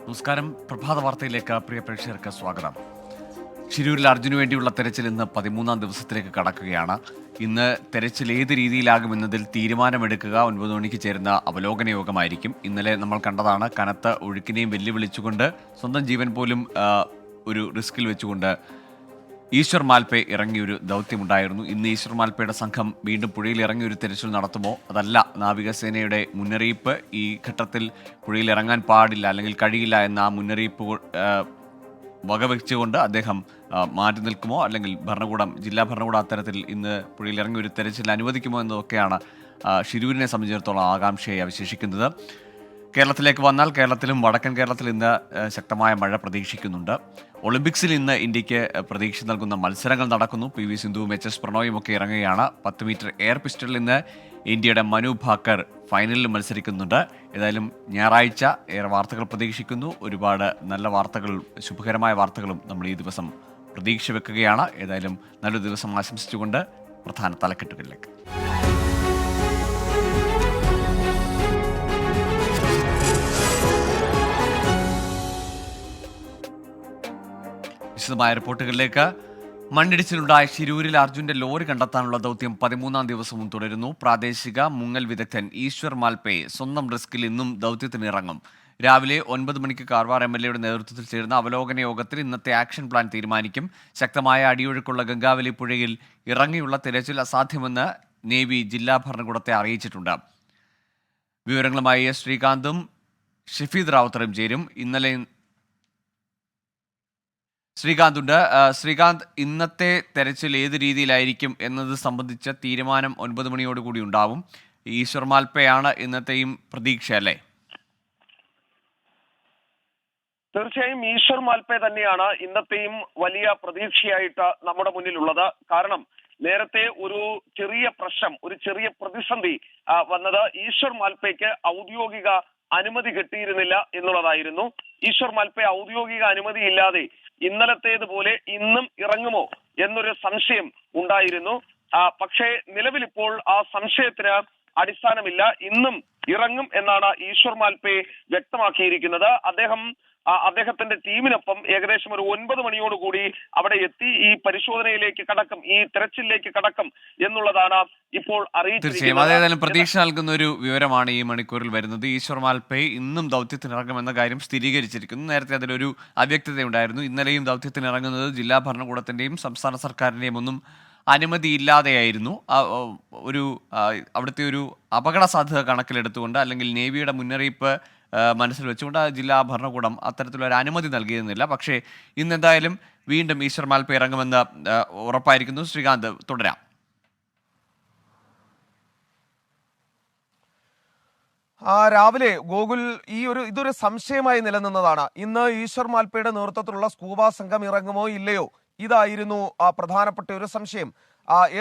നമസ്കാരം. പ്രഭാത വാർത്തയിലേക്ക് പ്രിയ പ്രേക്ഷകർക്ക് സ്വാഗതം. ഷിരൂരിൽ അർജുനു വേണ്ടിയുള്ള തെരച്ചിൽ ഇന്ന് 13ാം ദിവസത്തിലേക്ക് കടക്കുകയാണ്. ഇന്ന് തെരച്ചിൽ ഏത് രീതിയിലാകുമെന്നതിൽ തീരുമാനമെടുക്കുക 9 മണിക്ക് ചേരുന്ന അവലോകന യോഗമായിരിക്കും. ഇന്നലെ നമ്മൾ കണ്ടതാണ്, കനത്ത ഒഴുക്കിനെയും വെല്ലുവിളിച്ചുകൊണ്ട് സ്വന്തം ജീവൻ പോലും ഒരു റിസ്കിൽ വെച്ചുകൊണ്ട് ഈശ്വർ മാൽപേ ഇറങ്ങിയൊരു ദൗത്യമുണ്ടായിരുന്നു. ഇന്ന് ഈശ്വർ മാൽപേയുടെ സംഘം വീണ്ടും പുഴയിൽ ഇറങ്ങിയൊരു തെരച്ചിൽ നടത്തുമോ അതല്ല നാവികസേനയുടെ മുന്നറിയിപ്പ് ഈ ഘട്ടത്തിൽ പുഴയിൽ ഇറങ്ങാൻ പാടില്ല അല്ലെങ്കിൽ കഴിയില്ല എന്ന ആ മുന്നറിയിപ്പ് വകവെച്ചുകൊണ്ട് അദ്ദേഹം മാറ്റി നിൽക്കുമോ അല്ലെങ്കിൽ ജില്ലാ ഭരണകൂടം അത്തരത്തിൽ ഇന്ന് പുഴയിൽ ഇറങ്ങി ഒരു തെരച്ചിൽ അനുവദിക്കുമോ എന്നതൊക്കെയാണ് ഷിരൂരിനെ സംബന്ധിച്ചിടത്തോളം ആകാംക്ഷയെ അവശേഷിക്കുന്നത്. കേരളത്തിലേക്ക് വന്നാൽ കേരളത്തിലും വടക്കൻ കേരളത്തിൽ ഇന്ന് ശക്തമായ മഴ പ്രതീക്ഷിക്കുന്നുണ്ട്. ഒളിമ്പിക്സിൽ ഇന്ന് ഇന്ത്യക്ക് പ്രതീക്ഷ നൽകുന്ന മത്സരങ്ങൾ നടക്കുന്നു. പി വി സിന്ധുവും HS പ്രണോയും ഒക്കെ ഇറങ്ങുകയാണ്. 10 മീറ്റർ എയർ പിസ്റ്റളിൽ ഇന്ന് ഇന്ത്യയുടെ മനു ഭാക്കർ ഫൈനലിൽ മത്സരിക്കുന്നുണ്ട്. ഏതായാലും ഞായറാഴ്ച ഏറെ വാർത്തകൾ പ്രതീക്ഷിക്കുന്നു. ഒരുപാട് നല്ല വാർത്തകൾ, ശുഭകരമായ വാർത്തകളും നമ്മൾ ഈ ദിവസം പ്രതീക്ഷ വെക്കുകയാണ്. ഏതായാലും നല്ലൊരു ദിവസം ആശംസിച്ചുകൊണ്ട് പ്രധാന തലക്കെട്ടുകളിലേക്ക്. വിശദമായ റിപ്പോർട്ടുകളിലേക്ക്. മണ്ണിടിച്ചിലുണ്ടായ ഷിരൂരിൽ അർജുന്റെ ലോറി കണ്ടെത്താനുള്ള ദൗത്യം 13ാം ദിവസവും തുടരുന്നു. പ്രാദേശിക മുങ്ങൽ വിദഗ്ധൻ ഈശ്വർ മാൽപേ സ്വന്തം റിസ്കിൽ ഇന്നും ദൗത്യത്തിന് ഇറങ്ങും. രാവിലെ 9 മണിക്ക് കാർവാർ MLA യുടെ നേതൃത്വത്തിൽ ചേരുന്ന അവലോകന യോഗത്തിൽ ഇന്നത്തെ ആക്ഷൻ പ്ലാൻ തീരുമാനിക്കും. ശക്തമായ അടിയൊഴുക്കുള്ള ഗംഗാവലി പുഴയിൽ ഇറങ്ങിയുള്ള തിരച്ചിൽ അസാധ്യമെന്ന് നേവി ജില്ലാ ഭരണകൂടത്തെ അറിയിച്ചിട്ടുണ്ട്. വിവരങ്ങളുമായി ശ്രീകാന്തും ഷഫീദ് റാവുത്തറും ചേരും. ശ്രീകാന്ത്, ഇന്നത്തെ തെരച്ചിൽ ഏത് രീതിയിലായിരിക്കും എന്നത് സംബന്ധിച്ച തീരുമാനം 9 മണിയോടുകൂടി ഉണ്ടാവും. ഈശ്വർ മാൽപേയാണ് ഇന്നത്തെയും പ്രതീക്ഷ, അല്ലേ? തീർച്ചയായും ഈശ്വർ മാൽപേ തന്നെയാണ് ഇന്നത്തെയും വലിയ പ്രതീക്ഷയായിട്ട് നമ്മുടെ മുന്നിലുള്ളത്. കാരണം നേരത്തെ ഒരു ചെറിയ പ്രശ്നം, ഒരു ചെറിയ പ്രതിസന്ധി വന്നത് ഈശ്വർ മാൽപേക്ക് ഔദ്യോഗിക അനുമതി കിട്ടിയിരുന്നില്ല എന്നുള്ളതായിരുന്നു. ഈശ്വർ മാൽപേ ഔദ്യോഗിക അനുമതി ഇല്ലാതെ ഇന്നലത്തേതുപോലെ ഇന്നും ഇറങ്ങുമോ എന്നൊരു സംശയം ഉണ്ടായിരുന്നു. പക്ഷേ നിലവിലിപ്പോൾ ആ സംശയത്തിന് അടിസ്ഥാനമില്ല. ഇന്നും ഇറങ്ങും എന്നാണ് ഈശ്വർ മാൽപേ വ്യക്തമാക്കിയിരിക്കുന്നത്. അദ്ദേഹത്തിന്റെ ടീമിനൊപ്പം ഏകദേശം ഒരു 9 മണിയോടുകൂടി അവിടെ എത്തി ഈ പരിശോധനയിലേക്ക് കടക്കും, ഈ തെരച്ചിലേക്ക് കടക്കും എന്നുള്ളതാണ് ഇപ്പോൾ അറിയിച്ചിരിക്കുന്നത്. അതേതായാലും പ്രതീക്ഷ നൽകുന്ന ഒരു വിവരമാണ് ഈ മണിക്കൂറിൽ വരുന്നത്. ഈശ്വർ മാൽപേ ഇന്നും ദൗത്യത്തിനിറങ്ങുമെന്ന കാര്യം സ്ഥിരീകരിച്ചിരിക്കുന്നു. നേരത്തെ അതിലൊരു അവ്യക്തതയുണ്ടായിരുന്നു. ഇന്നലെയും ദൗത്യത്തിനിറങ്ങുന്നത് ജില്ലാ ഭരണകൂടത്തിന്റെയും സംസ്ഥാന സർക്കാരിന്റെയും ഒന്നും അനുമതിയില്ലാതെയായിരുന്നു. അവിടുത്തെ ഒരു അപകട സാധ്യത കണക്കിലെടുത്തുകൊണ്ട് അല്ലെങ്കിൽ നേവിയുടെ മുന്നറിയിപ്പ് മനസ്സിൽ വെച്ചുകൊണ്ട് ജില്ലാ ഭരണകൂടം അത്തരത്തിലൊരു അനുമതി നൽകിയിരുന്നില്ല. പക്ഷേ ഇന്ന് എന്തായാലും വീണ്ടും ഈശ്വർ മാൽപേ ഇറങ്ങുമെന്ന് ഉറപ്പായിരിക്കുന്നു. ശ്രീകാന്ത്, തുടരാം. രാവിലെ ഗോകുൽ ഇതൊരു സംശയമായി നിലനിന്നതാണ്. ഇന്ന് ഈശ്വർ മാൽപേയുടെ നേതൃത്വത്തിലുള്ള സ്കൂബ സംഘം ഇറങ്ങുമോ ഇല്ലയോ, ഇതായിരുന്നു പ്രധാനപ്പെട്ട ഒരു സംശയം.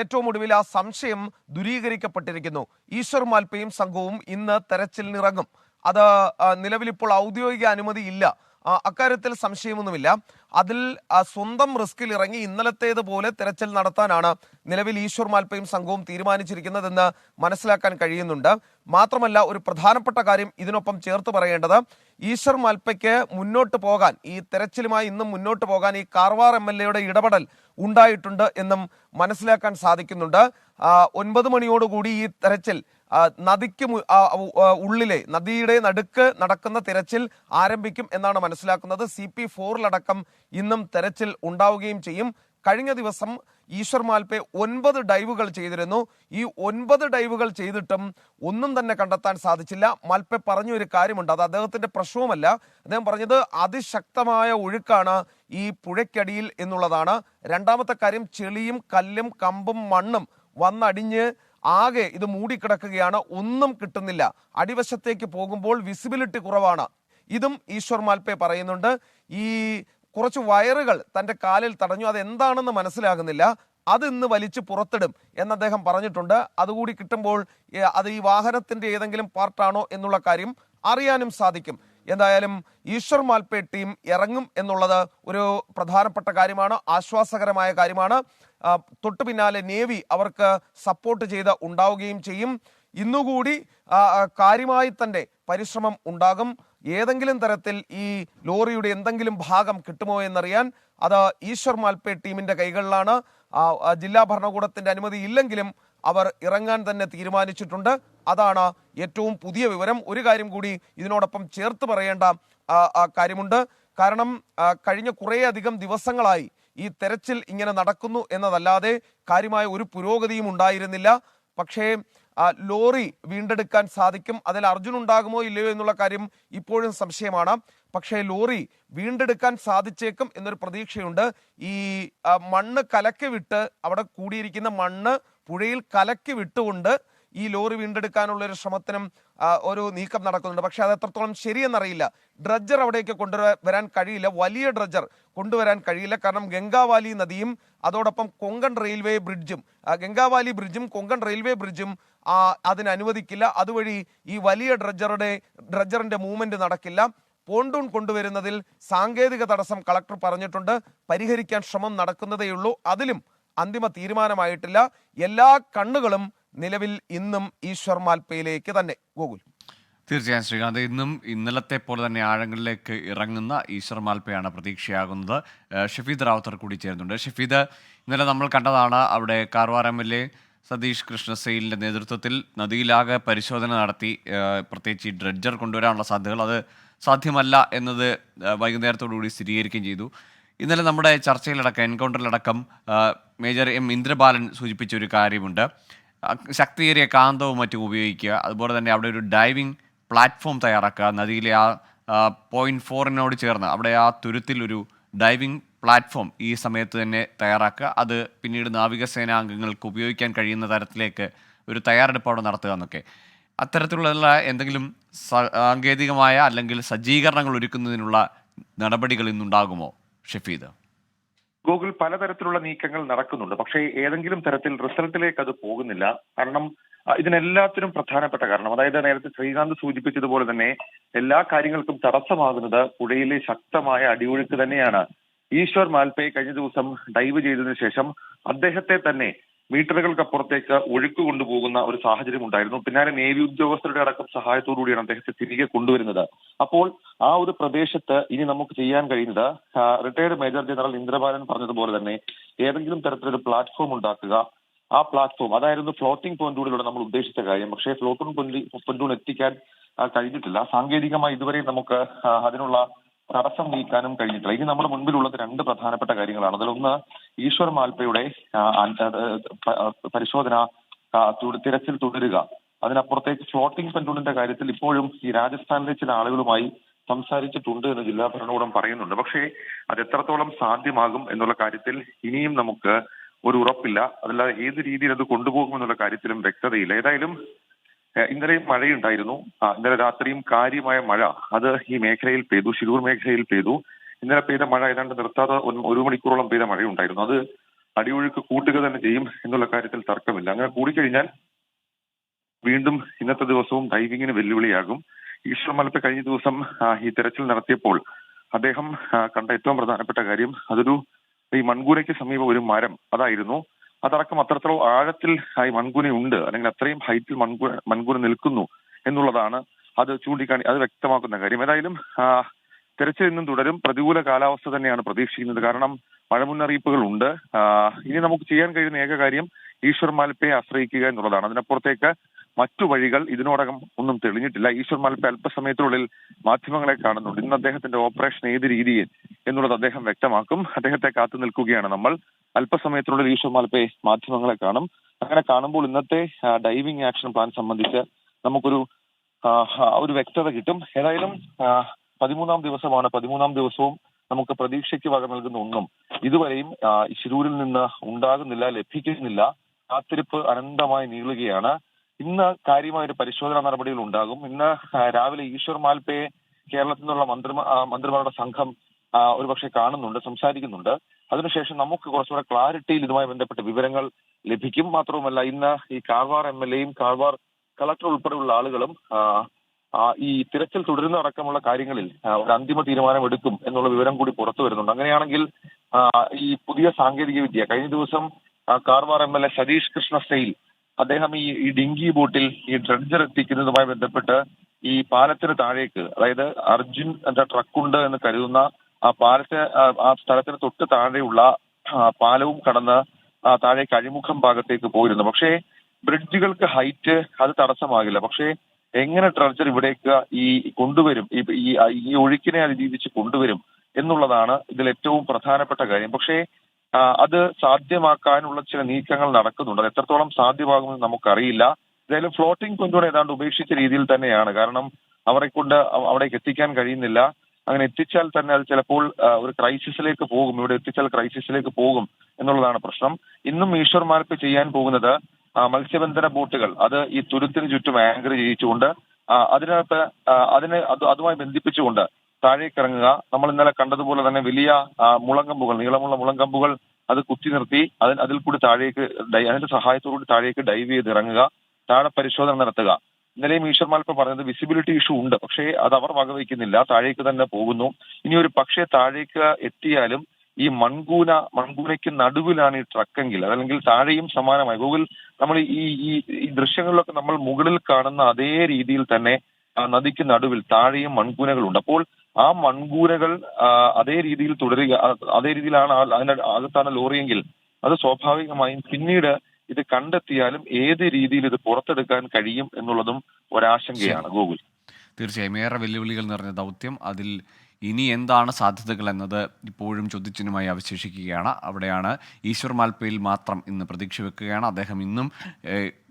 ഏറ്റവും ഒടുവിൽ ആ സംശയം ദൂരീകരിക്കപ്പെട്ടിരിക്കുന്നു. ഈശ്വർ മാൽപേയും സംഘവും ഇന്ന് തെരച്ചിലിനിറങ്ങും. അത് നിലവിലിപ്പോൾ ഔദ്യോഗിക അനുമതി ഇല്ല, അക്കാര്യത്തിൽ സംശയമൊന്നുമില്ല. അതിൽ സ്വന്തം റിസ്കിൽ ഇറങ്ങി ഇന്നലത്തേതുപോലെ തെരച്ചിൽ നടത്താനാണ് നിലവിൽ ഈശ്വർ മാൽപേയും സംഘവും തീരുമാനിച്ചിരിക്കുന്നതെന്ന് മനസ്സിലാക്കാൻ കഴിയുന്നുണ്ട്. മാത്രമല്ല, ഒരു പ്രധാനപ്പെട്ട കാര്യം ഇതിനൊപ്പം ചേർത്ത് പറയേണ്ടത്, ഈശ്വർ മാൽപേക്ക് മുന്നോട്ട് പോകാൻ, ഈ തെരച്ചിലുമായി ഇന്നും മുന്നോട്ട് പോകാൻ ഈ കാർവാർ MLA യുടെ ഇടപെടൽ ഉണ്ടായിട്ടുണ്ട് എന്നും മനസ്സിലാക്കാൻ സാധിക്കുന്നുണ്ട്. 9 മണിയോടുകൂടി ഈ തെരച്ചിൽ നദിക്ക് ഉള്ളിലെ നദിയുടെ നടുക്ക് നടക്കുന്ന തെരച്ചിൽ ആരംഭിക്കും എന്നാണ് മനസ്സിലാക്കുന്നത്. CP4-ലടക്കം ഇന്നും തെരച്ചിൽ ഉണ്ടാവുകയും ചെയ്യും. കഴിഞ്ഞ ദിവസം ഈശ്വർ മാൽപേ 9 ഡൈവുകൾ ചെയ്തിരുന്നു. ഈ 9 ഡൈവുകൾ ചെയ്തിട്ടും ഒന്നും തന്നെ കണ്ടെത്താൻ സാധിച്ചില്ല. മാൽപേ പറഞ്ഞൊരു കാര്യമുണ്ട്, അത് അദ്ദേഹത്തിന്റെ പ്രശ്നവുമല്ല. അദ്ദേഹം പറഞ്ഞത് അതിശക്തമായ ഒഴുക്കാണ് ഈ പുഴയ്ക്കടിയിൽ എന്നുള്ളതാണ്. രണ്ടാമത്തെ കാര്യം, ചെളിയും കല്ലും കമ്പും മണ്ണും വന്നടിഞ്ഞ് ആകെ ഇത് മൂടിക്കിടക്കുകയാണ്, ഒന്നും കിട്ടുന്നില്ല. അടിവശത്തേക്ക് പോകുമ്പോൾ വിസിബിലിറ്റി കുറവാണ്. ഇതും ഈശ്വർ മാൽപേ പറയുന്നുണ്ട്. ഈ കുറച്ച് വയറുകൾ തൻ്റെ കാലിൽ തടഞ്ഞു, അതെന്താണെന്ന് മനസ്സിലാകുന്നില്ല, അത് ഇന്ന് വലിച്ചു പുറത്തിടും എന്ന് അദ്ദേഹം പറഞ്ഞിട്ടുണ്ട്. അതുകൂടി കിട്ടുമ്പോൾ അത് ഈ വാഹനത്തിൻ്റെ ഏതെങ്കിലും പാർട്ടാണോ എന്നുള്ള കാര്യം അറിയാനും സാധിക്കും. എന്തായാലും ഈശ്വർ മാൽപേ ടീം ഇറങ്ങും എന്നുള്ളത് ഒരു പ്രധാനപ്പെട്ട കാര്യമാണ്, ആശ്വാസകരമായ കാര്യമാണ്. തൊട്ടു പിന്നാലെ നേവി അവർക്ക് സപ്പോർട്ട് ചെയ്ത് ഉണ്ടാവുകയും ചെയ്യും. ഇന്നുകൂടി കാര്യമായി തന്നെ പരിശ്രമം ഉണ്ടാകും. ഏതെങ്കിലും തരത്തിൽ ഈ ലോറിയുടെ എന്തെങ്കിലും ഭാഗം കിട്ടുമോ എന്നറിയാൻ അത് ഈശ്വർ മാൽപേ ടീമിന്റെ കൈകളിലാണ്. ജില്ലാ ഭരണകൂടത്തിന്റെ അനുമതി ഇല്ലെങ്കിലും അവർ ഇറങ്ങാൻ തന്നെ തീരുമാനിച്ചിട്ടുണ്ട്. അതാണ് ഏറ്റവും പുതിയ വിവരം. ഒരു കാര്യം കൂടി ഇതിനോടൊപ്പം ചേർത്ത് പറയേണ്ട കാര്യമുണ്ട്. കാരണം കഴിഞ്ഞ കുറേയധികം ദിവസങ്ങളായി ഈ തെരച്ചിൽ ഇങ്ങനെ നടക്കുന്നു എന്നതല്ലാതെ കാര്യമായ ഒരു പുരോഗതിയും ഉണ്ടായിരുന്നില്ല. പക്ഷേ ലോറി വീണ്ടെടുക്കാൻ സാധിക്കും. അതിൽ അർജുൻ ഉണ്ടാകുമോ ഇല്ലയോ എന്നുള്ള കാര്യം ഇപ്പോഴും സംശയമാണ്. പക്ഷേ ലോറി വീണ്ടെടുക്കാൻ സാധിച്ചേക്കും എന്നൊരു പ്രതീക്ഷയുണ്ട്. ഈ മണ്ണ് കലക്കി വിട്ട് അവിടെ കൂടിയിരിക്കുന്ന മണ്ണ് പുഴയിൽ കലക്കി വിട്ടുകൊണ്ട് ഈ ലോറി വീണ്ടെടുക്കാനുള്ള ഒരു ശ്രമത്തിനും ഒരു നീക്കം നടക്കുന്നുണ്ട്. പക്ഷെ അത് എത്രത്തോളം ശരിയെന്നറിയില്ല. ഡ്രഡ്ജർ അവിടേക്ക് കൊണ്ടുവരാൻ കഴിയില്ല, വലിയ ഡ്രഡ്ജർ കൊണ്ടുവരാൻ കഴിയില്ല. കാരണം ഗംഗാവാലി നദിയും അതോടൊപ്പം കൊങ്കൺ റെയിൽവേ ബ്രിഡ്ജും ഗംഗാവാലി ബ്രിഡ്ജും കൊങ്കൺ റെയിൽവേ ബ്രിഡ്ജും അതിന് അനുവദിക്കില്ല. അതുവഴി ഈ വലിയ ഡ്രഡ്ജറിന്റെ മൂവ്മെന്റ് നടക്കില്ല. പോണ്ടൂൺ കൊണ്ടുവരുന്നതിൽ സാങ്കേതിക തടസ്സം കളക്ടർ പറഞ്ഞിട്ടുണ്ട്. പരിഹരിക്കാൻ ശ്രമം നടക്കുന്നതേയുള്ളൂ. അതിലും അന്തിമ തീരുമാനമായിട്ടില്ല. എല്ലാ കണ്ണുകളും നിലവിൽ ഇന്നും ഈശ്വർ മാൽപേയിലേക്ക് തന്നെ. ഗോകുൽ. തീർച്ചയായും ശ്രീകാന്ത്, ഇന്നും ഇന്നലത്തെ പോലെ തന്നെ ആഴങ്ങളിലേക്ക് ഇറങ്ങുന്ന ഈശ്വർ മാൽപയാണ് പ്രതീക്ഷയാകുന്നത്. ഷഫീദ് റാവുത്തർ കൂടി ചേരുന്നുണ്ട്. ഷഫീദ്, ഇന്നലെ നമ്മൾ കണ്ടതാണ് അവിടെ കാർവാർ MLA സതീഷ് കൃഷ്ണസെയിലിൻ്റെ നേതൃത്വത്തിൽ നദിയിലാകെ പരിശോധന നടത്തി. പ്രത്യേകിച്ച് ഈ ഡ്രഡ്ജർ കൊണ്ടുവരാനുള്ള സാധ്യതകൾ അത് സാധ്യമല്ല എന്നത് വൈകുന്നേരത്തോടുകൂടി സ്ഥിരീകരിക്കുകയും ചെയ്തു. ഇന്നലെ നമ്മുടെ ചർച്ചയിലടക്കം എൻകൗണ്ടറിലടക്കം മേജർ M ഇന്ദ്രബാലൻ സൂചിപ്പിച്ച ഒരു കാര്യമുണ്ട്. ശക്തിയേറിയ കാന്തവും മറ്റും ഉപയോഗിക്കുക, അതുപോലെ തന്നെ അവിടെ ഒരു ഡൈവിംഗ് പ്ലാറ്റ്ഫോം തയ്യാറാക്കുക. നദിയിലെ ആ .4 ചേർന്ന് അവിടെ ആ തുരുത്തിൽ ഒരു ഡൈവിംഗ് പ്ലാറ്റ്ഫോം ഈ സമയത്ത് തന്നെ തയ്യാറാക്കുക. അത് പിന്നീട് നാവികസേനാ അംഗങ്ങൾക്ക് ഉപയോഗിക്കാൻ കഴിയുന്ന തരത്തിലേക്ക് ഒരു തയ്യാറെടുപ്പ് അവിടെ നടത്തുക എന്നൊക്കെ. അത്തരത്തിലുള്ള എന്തെങ്കിലും സാങ്കേതികമായ അല്ലെങ്കിൽ സജ്ജീകരണങ്ങൾ ഒരുക്കുന്നതിനുള്ള നടപടികൾ ഇന്നുണ്ടാകുമോ ഷഫീദ്? ഗൂഗിൾ പലതരത്തിലുള്ള നീക്കങ്ങൾ നടക്കുന്നുണ്ട്. പക്ഷേ ഏതെങ്കിലും തരത്തിൽ റിസൾട്ടിലേക്ക് അത് പോകുന്നില്ല. കാരണം ഇതിനെല്ലാത്തിനും പ്രധാനപ്പെട്ട കാരണം, അതായത് നേരത്തെ ശ്രീകാന്ത് സൂചിപ്പിച്ചതുപോലെ തന്നെ എല്ലാ കാര്യങ്ങൾക്കും തടസ്സമാകുന്നത് പുഴയിലെ ശക്തമായ അടിയൊഴുക്ക് തന്നെയാണ്. ഈശ്വർ മാൽപേ കഴിഞ്ഞ ദിവസം ഡൈവ് ചെയ്തതിനു ശേഷം അദ്ദേഹത്തെ തന്നെ മീറ്ററുകൾക്കപ്പുറത്തേക്ക് ഒഴുക്ക് കൊണ്ടുപോകുന്ന ഒരു സാഹചര്യം ഉണ്ടായിരുന്നു. പിന്നാലെ നേവി ഉദ്യോഗസ്ഥരുടെ അടക്കം സഹായത്തോടുകൂടിയാണ് അദ്ദേഹത്തെ തിരികെ കൊണ്ടുവരുന്നത്. അപ്പോൾ ആ ഒരു പ്രദേശത്ത് ഇനി നമുക്ക് ചെയ്യാൻ കഴിയുന്നത് റിട്ടയർഡ് മേജർ ജനറൽ ഇന്ദ്രബാലൻ പറഞ്ഞതുപോലെ തന്നെ ഏതെങ്കിലും തരത്തിലൊരു പ്ലാറ്റ്ഫോം ഉണ്ടാക്കുക. ആ പ്ലാറ്റ്ഫോം അതായിരുന്നു ഫ്ലോട്ടിംഗ് പോയിന്റുകളിലൂടെ നമ്മൾ ഉദ്ദേശിച്ച കാര്യം. പക്ഷേ ഫ്ലോട്ടിംഗ് പോയിന്റുകൾ എത്തിക്കാൻ കഴിഞ്ഞിട്ടില്ല. സാങ്കേതികമായി ഇതുവരെ നമുക്ക് അതിനുള്ള തടസ്സം നീക്കാനും കഴിഞ്ഞിട്ടില്ല. ഇനി നമ്മുടെ മുൻപിലുള്ളത് രണ്ട് പ്രധാനപ്പെട്ട കാര്യങ്ങളാണ്. അതിലൊന്ന് ഈശ്വർ മാൽപയുടെ പരിശോധന, തിരച്ചിൽ തുടരുക. അതിനപ്പുറത്തേക്ക് ഫ്ലോട്ടിംഗ് പെൻഡുളിന്റെ കാര്യത്തിൽ ഇപ്പോഴും ഈ രാജസ്ഥാനിലെ ചില ആളുകളുമായി സംസാരിച്ചിട്ടുണ്ട് എന്ന് ജില്ലാ ഭരണകൂടം പറയുന്നുണ്ട്. പക്ഷേ അത് എത്രത്തോളം സാധ്യമാകും എന്നുള്ള കാര്യത്തിൽ ഇനിയും നമുക്ക് ഒരു ഉറപ്പില്ല. അതല്ലാതെ ഏത് രീതിയിൽ അത് കൊണ്ടുപോകുമെന്നുള്ള കാര്യത്തിലും വ്യക്തതയില്ല. ഏതായാലും ഇന്നലെ മഴയുണ്ടായിരുന്നു. ഇന്നലെ രാത്രിയും കാര്യമായ മഴ അത് ഈ മേഖലയിൽ പെയ്തു, ശിരൂർ മേഖലയിൽ പെയ്തു. ഇന്നലെ പെയ്ത മഴ ഏതാണ്ട് നിർത്താതെ 1 മണിക്കൂറോളം പെയ്ത മഴയുണ്ടായിരുന്നു. അത് അടിയൊഴുക്ക് കൂട്ടുക തന്നെ ചെയ്യും എന്നുള്ള കാര്യത്തിൽ തർക്കമില്ല. അങ്ങനെ കൂടിക്കഴിഞ്ഞാൽ വീണ്ടും ഇന്നത്തെ ദിവസവും ഡൈവിങ്ങിന് വെല്ലുവിളിയാകും. ഈശ്വർ മാൽപേ കഴിഞ്ഞ ദിവസം ഈ തെരച്ചിൽ നടത്തിയപ്പോൾ അദ്ദേഹം കണ്ട ഏറ്റവും പ്രധാനപ്പെട്ട കാര്യം അതൊരു ഈ മൺകൂനയ്ക്ക് സമീപം ഒരു മരം അതായിരുന്നു. അതടക്കം അത്രത്തോളം ആഴത്തിൽ ഈ മൺകൂന ഉണ്ട്, അല്ലെങ്കിൽ അത്രയും ഹൈറ്റിൽ മൺകൂന നിൽക്കുന്നു എന്നുള്ളതാണ് അത് അത് വ്യക്തമാക്കുന്ന കാര്യം. ഏതായാലും തെരച്ചിൽ ഇന്നും തുടരും. പ്രതികൂല കാലാവസ്ഥ തന്നെയാണ് പ്രതീക്ഷിക്കുന്നത്. കാരണം മഴ മുന്നറിയിപ്പുകൾ ഉണ്ട്. ഇനി നമുക്ക് ചെയ്യാൻ കഴിയുന്ന ഏക കാര്യം ഈശ്വർ മാൽപയെ ആശ്രയിക്കുക എന്നുള്ളതാണ്. അതിനപ്പുറത്തേക്ക് മറ്റു വഴികൾ ഇതിനോടകം ഒന്നും തെളിഞ്ഞിട്ടില്ല. ഈശ്വർ മാൽപേ അല്പസമയത്തിനുള്ളിൽ മാധ്യമങ്ങളെ കാണുന്നുണ്ട്. ഇന്ന് അദ്ദേഹത്തിന്റെ ഓപ്പറേഷൻ ഏത് രീതിയിൽ എന്നുള്ളത് അദ്ദേഹം വ്യക്തമാക്കും. അദ്ദേഹത്തെ കാത്തു നിൽക്കുകയാണ് നമ്മൾ. അല്പസമയത്തിനുള്ളിൽ ഈശ്വർ മാൽപേ മാധ്യമങ്ങളെ കാണും. അങ്ങനെ കാണുമ്പോൾ ഇന്നത്തെ ഡൈവിംഗ് ആക്ഷൻ പ്ലാൻ സംബന്ധിച്ച് നമുക്കൊരു വ്യക്തത കിട്ടും. ഏതായാലും 13ാം ദിവസമാണ്. 13ാം ദിവസവും നമുക്ക് പ്രതീക്ഷയ്ക്ക് വക നൽകുന്ന ഒന്നും ഇതുവരെയും ശിരൂരിൽ നിന്ന് ഉണ്ടാകുന്നില്ല, ലഭിക്കുന്നില്ല. കാത്തിരിപ്പ് അനന്തമായി നീളുകയാണ്. ഇന്ന് കാര്യമായ ഒരു പരിശോധനാ നടപടികൾ ഉണ്ടാകും. ഇന്ന് രാവിലെ ഈശ്വർ മാൽപയെ കേരളത്തിൽ നിന്നുള്ള മന്ത്രിമാരുടെ സംഘം ഒരുപക്ഷെ കാണുന്നുണ്ട്, സംസാരിക്കുന്നുണ്ട്. അതിനുശേഷം നമുക്ക് കുറച്ചുകൂടെ ക്ലാരിറ്റിയിൽ ഇതുമായി ബന്ധപ്പെട്ട വിവരങ്ങൾ ലഭിക്കും. മാത്രവുമല്ല ഇന്ന് ഈ കാർവാർ MLAയും കാർവാർ കളക്ടർ ഉൾപ്പെടെയുള്ള ആളുകളും ഈ തിരച്ചിൽ തുടരുന്ന അടക്കമുള്ള കാര്യങ്ങളിൽ ഒരു അന്തിമ തീരുമാനം എടുക്കും എന്നുള്ള വിവരം കൂടി പുറത്തു വരുന്നുണ്ട്. അങ്ങനെയാണെങ്കിൽ ഈ പുതിയ സാങ്കേതിക വിദ്യ കഴിഞ്ഞ ദിവസം കാർവാർ MLA സതീഷ് കൃഷ്ണസെയിൽ അദ്ദേഹം ഈ ഡിങ്കി ബോട്ടിൽ ഈ ഡ്രഡ്ജർ എത്തിക്കുന്നതുമായി ബന്ധപ്പെട്ട് ഈ പാലത്തിന് താഴേക്ക്, അതായത് അർജുൻ എന്ന ട്രക്കുണ്ട് എന്ന് കരുതുന്ന ആ സ്ഥലത്തിന് തൊട്ട് താഴെയുള്ള പാലവും കടന്ന് താഴേക്ക് അഴിമുഖം ഭാഗത്തേക്ക് പോയിരുന്നു. പക്ഷേ ബ്രിഡ്ജുകൾക്ക് ഹൈറ്റ് അത് തടസ്സമാകില്ല. പക്ഷേ എങ്ങനെ ഡ്രഡ്ജർ ഇവിടേക്ക് ഈ കൊണ്ടുവരും, ഈ ഒഴുക്കിനെ അതിജീവിച്ച് കൊണ്ടുവരും എന്നുള്ളതാണ് ഇതിൽ ഏറ്റവും പ്രധാനപ്പെട്ട കാര്യം. പക്ഷേ അത് സാധ്യമാക്കാനുള്ള ചില നീക്കങ്ങൾ നടക്കുന്നുണ്ട്. അത് എത്രത്തോളം സാധ്യമാകുമെന്ന് നമുക്കറിയില്ല. എന്തായാലും ഫ്ലോട്ടിംഗ് കൊണ്ടുവരെ ഏതാണ്ട് ഉപേക്ഷിച്ച രീതിയിൽ തന്നെയാണ്. കാരണം അവരെ കൊണ്ട് അവിടേക്ക് എത്തിക്കാൻ കഴിയുന്നില്ല. അങ്ങനെ എത്തിച്ചാൽ തന്നെ അത് ചിലപ്പോൾ ഒരു ക്രൈസിസിലേക്ക് പോകും. ഇവിടെ എത്തിച്ചാൽ ക്രൈസിസിലേക്ക് പോകും എന്നുള്ളതാണ് പ്രശ്നം. ഇന്നും ഈശ്വർ മാൽപ്പെ ചെയ്യാൻ പോകുന്നത് മത്സ്യബന്ധന ബോട്ടുകൾ അത് ഈ തുരുത്തിന് ചുറ്റും ആങ്കർ ചെയ്യിച്ചുകൊണ്ട് അതിനകത്ത് അതുമായി ബന്ധിപ്പിച്ചുകൊണ്ട് താഴേക്ക് ഇറങ്ങുക. നമ്മൾ ഇന്നലെ കണ്ടതുപോലെ തന്നെ വലിയ മുളങ്കമ്പുകൾ, നീളമുള്ള മുളങ്കമ്പുകൾ അത് കുത്തി നിർത്തി അതിൽ കൂടി താഴേക്ക് അതിന്റെ സഹായത്തോടുകൂടി താഴേക്ക് ഡൈവ് ചെയ്ത് ഇറങ്ങുക, താഴെ പരിശോധന നടത്തുക. ഇന്നലെയും ഈശ്വർ മാൽപ്പെ പറഞ്ഞത് വിസിബിലിറ്റി ഇഷ്യൂ ഉണ്ട്, പക്ഷേ അത് അവർ വകവയ്ക്കുന്നില്ല, താഴേക്ക് തന്നെ പോകുന്നു. ഇനി ഒരു പക്ഷേ താഴേക്ക് എത്തിയാലും ഈ മൺകൂനയ്ക്ക് നടുവിലാണ് ഈ ട്രക്കെങ്കിൽ, അതല്ലെങ്കിൽ താഴെയും സമാനമായി ഗൂഗിൾ നമ്മൾ ഈ ദൃശ്യങ്ങളിലൊക്കെ നമ്മൾ മുകളിൽ കാണുന്ന അതേ രീതിയിൽ തന്നെ നദിക്ക് നടുവിൽ താഴെയും മൺകൂനകളുണ്ട്. അപ്പോൾ ആ മൺകൂനകൾ അതേ രീതിയിൽ തുടരുക, അതേ രീതിയിലാണ് അതിന്റെ അകത്താണ് ലോറിയെങ്കിൽ അത് സ്വാഭാവികമായും പിന്നീട് ഇത് കണ്ടെത്തിയാലും ഏത് രീതിയിൽ ഇത് പുറത്തെടുക്കാൻ കഴിയും എന്നുള്ളതും ഒരാശങ്കയാണ് ഗൂഗിൾ. തീർച്ചയായും ഏറെ വെല്ലുവിളികൾ നിറഞ്ഞ ദൗത്യം. അതിൽ ഇനി എന്താണ് സാധ്യതകൾ എന്നത് ഇപ്പോഴും ചോദ്യചിഹ്നമായി അവശേഷിക്കുകയാണ്. അവിടെയാണ് ഈശ്വർ മാൽപ്പയിൽ മാത്രം ഇന്ന് പ്രതീക്ഷ വെക്കുകയാണ്. അദ്ദേഹം ഇന്നും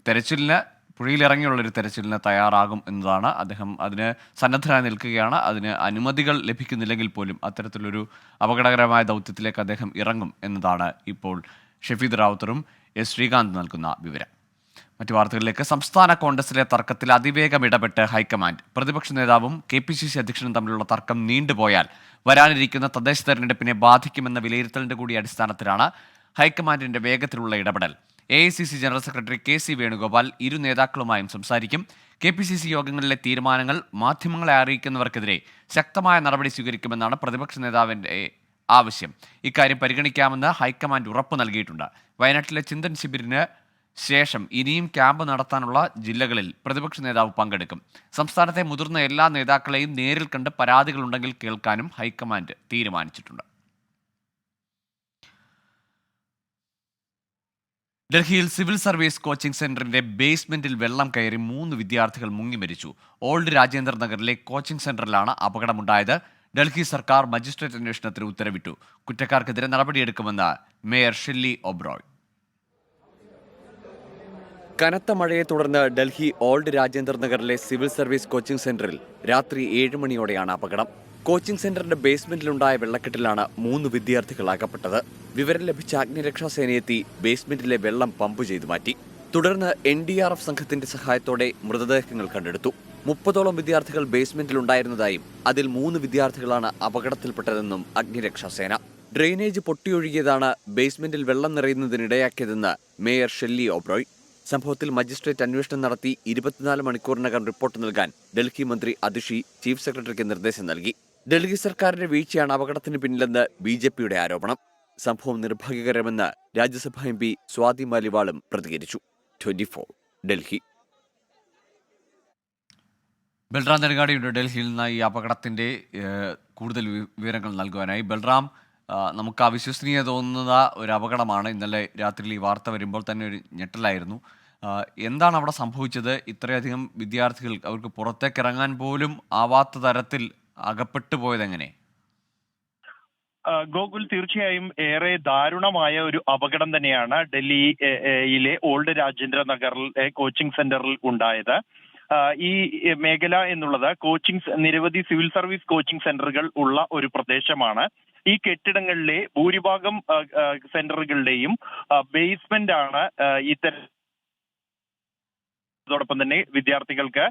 തെരച്ചിലിന് പുഴയിലിറങ്ങിയുള്ളൊരു തെരച്ചിലിന് തയ്യാറാകും എന്നതാണ്. അദ്ദേഹം അതിന് സന്നദ്ധനായി നിൽക്കുകയാണ്. അതിന് അനുമതികൾ ലഭിക്കുന്നില്ലെങ്കിൽ പോലും അത്തരത്തിലൊരു അപകടകരമായ ദൗത്യത്തിലേക്ക് അദ്ദേഹം ഇറങ്ങും എന്നതാണ് ഇപ്പോൾ ഷഫീദ് റാവുത്തറും എസ് ശ്രീകാന്ത് നൽകുന്ന വിവരം. മറ്റു വാർത്തകളിലേക്ക്. സംസ്ഥാന കോൺഗ്രസിലെ തർക്കത്തിൽ അതിവേഗം ഇടപെട്ട് ഹൈക്കമാൻഡ്. പ്രതിപക്ഷ നേതാവും KPCC അധ്യക്ഷനും തമ്മിലുള്ള തർക്കം നീണ്ടുപോയാൽ വരാനിരിക്കുന്ന തദ്ദേശ തെരഞ്ഞെടുപ്പിനെ ബാധിക്കുമെന്ന വിലയിരുത്തലിന്റെ കൂടി അടിസ്ഥാനത്തിലാണ് ഹൈക്കമാൻഡിന്റെ വേഗത്തിലുള്ള ഇടപെടൽ. AICC general secretary KC Venugopal ഇരു നേതാക്കളുമായും സംസാരിക്കും. KPCC യോഗങ്ങളിലെ തീരുമാനങ്ങൾ മാധ്യമങ്ങളെ അറിയിക്കുന്നവർക്കെതിരെ ശക്തമായ നടപടി സ്വീകരിക്കുമെന്നാണ് പ്രതിപക്ഷ നേതാവിന്റെ ആവശ്യം. ഇക്കാര്യം പരിഗണിക്കാമെന്ന് ഹൈക്കമാൻഡ് ഉറപ്പ് നൽകിയിട്ടുണ്ട്. വയനാട്ടിലെ ചിന്തൻ ശിബിരിന് ശേഷം ഇനിയും ക്യാമ്പ് നടത്താനുള്ള ജില്ലകളിൽ പ്രതിപക്ഷ നേതാവ് പങ്കെടുക്കും. സംസ്ഥാനത്തെ മുതിർന്ന എല്ലാ നേതാക്കളെയും നേരിൽ കണ്ട് പരാതികളുണ്ടെങ്കിൽ കേൾക്കാനും ഹൈക്കമാൻഡ് തീരുമാനിച്ചിട്ടുണ്ട്. ഡൽഹിയിൽ സിവിൽ സർവീസ് കോച്ചിംഗ് സെന്ററിന്റെ ബേസ്മെന്റിൽ വെള്ളം കയറി 3 വിദ്യാർത്ഥികൾ മുങ്ങി മരിച്ചു. ഓൾഡ് രാജേന്ദ്ര നഗറിലെ കോച്ചിംഗ് സെന്ററിലാണ് അപകടമുണ്ടായത്. ഡൽഹി സർക്കാർ മജിസ്ട്രേറ്റ് അന്വേഷണത്തിന് ഉത്തരവിട്ടു. കുറ്റക്കാർക്കെതിരെ നടപടിയെടുക്കുമെന്ന് മേയർ ഷെല്ലി ഒബ്രോയ്. കനത്ത മഴയെ തുടർന്ന് ഡൽഹി ഓൾഡ് രാജേന്ദ്ര നഗറിലെ സിവിൽ സർവീസ് കോച്ചിംഗ് സെന്ററിൽ രാത്രി 7 മണിയോടെയാണ് അപകടം. കോച്ചിംഗ് സെന്ററിന്റെ ബേസ്മെന്റിലുണ്ടായ വെള്ളക്കെട്ടിലാണ് 3 വിദ്യാർത്ഥികൾ അകപ്പെട്ടത്. വിവരം ലഭിച്ച അഗ്നിരക്ഷാസേനയെത്തി ബേസ്മെന്റിലെ വെള്ളം പമ്പ് ചെയ്തു മാറ്റി. തുടർന്ന് NDRF സംഘത്തിന്റെ സഹായത്തോടെ മൃതദേഹങ്ങൾ കണ്ടെടുത്തു. 30ഓളം വിദ്യാർത്ഥികൾ ബേസ്മെന്റിലുണ്ടായിരുന്നതായും അതിൽ 3 വിദ്യാർത്ഥികളാണ് അപകടത്തിൽപ്പെട്ടതെന്നും അഗ്നിരക്ഷാസേന. ഡ്രെയിനേജ് പൊട്ടിയൊഴുകിയതാണ് ബേസ്മെന്റിൽ വെള്ളം നിറയുന്നതിനിടയാക്കിയതെന്ന് മേയർ ഷെല്ലി ഒബ്രോയ്. സംഭവത്തിൽ മജിസ്ട്രേറ്റ് അന്വേഷണം നടത്തി 24 മണിക്കൂറിനകം റിപ്പോർട്ട് നൽകാൻ ഡൽഹി മന്ത്രി അതിഷി ചീഫ് സെക്രട്ടറിക്ക് നിർദ്ദേശം നൽകി. ഡൽഹി സർക്കാരിന്റെ വീഴ്ചയാണ് അപകടത്തിന് പിന്നിലെന്ന് BJPയുടെ ആരോപണം. സംഭവം നിർഭാഗ്യകരമെന്ന് രാജ്യസഭാ MP സ്വാതി മാലിവാളും പ്രതികരിച്ചു. 24 ഡൽഹി. ബൽറാം നെടുങ്ങാടിയുടെ ഡൽഹിയിൽ നിന്ന് ഈ അപകടത്തിന്റെ കൂടുതൽ വിവരങ്ങൾ നൽകുവാനായി. ബൽറാം, നമുക്ക് അവിശ്വസനീയ തോന്നുന്ന ഒരു അപകടമാണ്. ഇന്നലെ രാത്രിയിൽ ഈ വാർത്ത വരുമ്പോൾ തന്നെ ഒരു ഞെട്ടലായിരുന്നു. എന്താണ് അവിടെ സംഭവിച്ചത്? ഇത്രയധികം വിദ്യാർത്ഥികൾ അവർക്ക് പുറത്തേക്ക് ഇറങ്ങാൻ പോലും ആവാത്ത തരത്തിൽ അകപ്പെട്ടു പോയതെങ്ങനെ? ഗോകുൽ, തീർച്ചയായും ഏറെ ദാരുണമായ ഒരു അപകടം തന്നെയാണ് ഡൽഹിയിലെ ഓൾഡ് രാജേന്ദ്ര നഗറിലെ കോച്ചിംഗ് സെന്ററിൽ ഉണ്ടായത്. ഈ മേഖല എന്നുള്ളത് നിരവധി സിവിൽ സർവീസ് കോച്ചിംഗ് സെന്ററുകൾ ഉള്ള ഒരു പ്രദേശമാണ്. ഈ കെട്ടിടങ്ങളിലെ ഭൂരിഭാഗം സെന്ററുകളുടെയും ബേസ്മെന്റ് ആണ് ഇതോടൊപ്പം തന്നെ വിദ്യാർത്ഥികൾക്ക്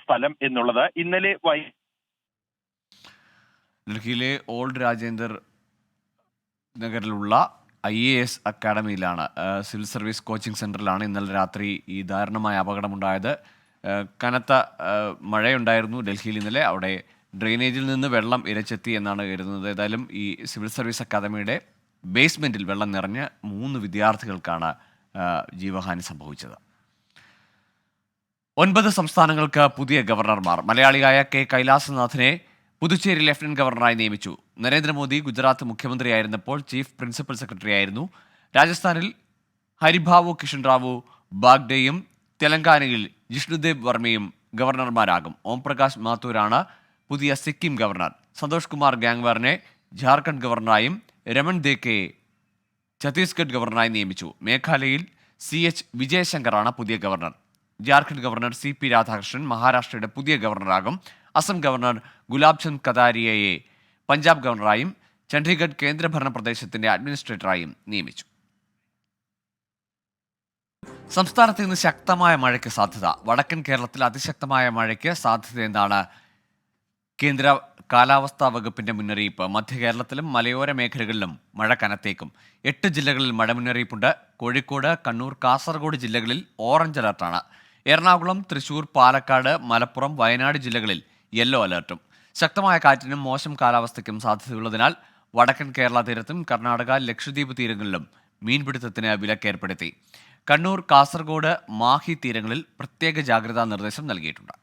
സ്ഥലം എന്നുള്ളത്. ഇന്നലെ ഡൽഹിയിലെ ഓൾഡ് രാജേന്ദർ നഗറിലുള്ള IAS അക്കാഡമിയിലാണ്, സിവിൽ സർവീസ് കോച്ചിംഗ് സെന്ററിലാണ് ഇന്നലെ രാത്രി ഈ ദാരുണമായ അപകടമുണ്ടായത്. കനത്ത മഴയുണ്ടായിരുന്നു ഡൽഹിയിൽ ഇന്നലെ. അവിടെ ഡ്രെയിനേജിൽ നിന്ന് വെള്ളം ഇരച്ചെത്തി എന്നാണ് കരുതുന്നത്. ഏതായാലും ഈ സിവിൽ സർവീസ് അക്കാദമിയുടെ ബേസ്മെന്റിൽ വെള്ളം നിറഞ്ഞ് 3 വിദ്യാർത്ഥികൾക്കാണ് ജീവഹാനി സംഭവിച്ചത്. 9 സംസ്ഥാനങ്ങൾക്ക് പുതിയ ഗവർണർമാർ. മലയാളിയായ കെ കൈലാസനാഥിനെ പുതുച്ചേരി ലഫ്റ്റനന്റ് ഗവർണറായി നിയമിച്ചു. Narendra Modi Gujarat മുഖ്യമന്ത്രിയായിരുന്നപ്പോൾ chief principal സെക്രട്ടറിയായിരുന്നു. രാജസ്ഥാനിൽ ഹരിഭാവു കിഷൻ റാവു ബാഗ്ഡെയും തെലങ്കാനയിൽ ജിഷ്ണുദേവ് വർമ്മയും ഗവർണർമാരാകും. ഓംപ്രകാശ് മാത്തൂരാണ് പുതിയ സിക്കിം ഗവർണർ. സന്തോഷ് കുമാർ ഗാംഗ്വാറിനെ ജാർഖണ്ഡ് ഗവർണറായും രമൺ ദേക്കയെ ഛത്തീസ്ഗഡ് ഗവർണറായി നിയമിച്ചു. മേഘാലയയിൽ CH വിജയശങ്കറാണ് പുതിയ governor. Jharkhand governor CP Radhakrishnan മഹാരാഷ്ട്രയുടെ പുതിയ ഗവർണറാകും. അസം ഗവർണർ ഗുലാബ് ചന്ദ് കതാരിയയെ പഞ്ചാബ് ഗവർണറായും ചണ്ഡീഗഡ് കേന്ദ്രഭരണ പ്രദേശത്തിന്റെ അഡ്മിനിസ്ട്രേറ്ററായും നിയമിച്ചു. സംസ്ഥാനത്ത് ഇന്ന് ശക്തമായ മഴയ്ക്ക് സാധ്യത. വടക്കൻ കേരളത്തിൽ അതിശക്തമായ മഴയ്ക്ക് സാധ്യതയെന്നാണ് കേന്ദ്ര കാലാവസ്ഥാ വകുപ്പിന്റെ മുന്നറിയിപ്പ്. മധ്യ കേരളത്തിലും മലയോര മേഖലകളിലും മഴ കനത്തേക്കും. 8 ജില്ലകളിൽ മഴ മുന്നറിയിപ്പുണ്ട്. കോഴിക്കോട്, കണ്ണൂർ, കാസർഗോഡ് ജില്ലകളിൽ ഓറഞ്ച് അലർട്ടാണ്. എറണാകുളം, തൃശൂർ, പാലക്കാട്, മലപ്പുറം, വയനാട് ജില്ലകളിൽ യെല്ലോ അലർട്ടും. ശക്തമായ കാറ്റിനും മോശം കാലാവസ്ഥയ്ക്കും സാധ്യതയുള്ളതിനാൽ വടക്കൻ കേരള തീരത്തും കർണാടക, ലക്ഷദ്വീപ് തീരങ്ങളിലും മീൻപിടുത്തത്തിന് വിലക്കേർപ്പെടുത്തി. കണ്ണൂർ, കാസർഗോഡ്, മാഹി തീരങ്ങളിൽ പ്രത്യേക ജാഗ്രതാ നിർദ്ദേശം നൽകിയിട്ടുണ്ട്.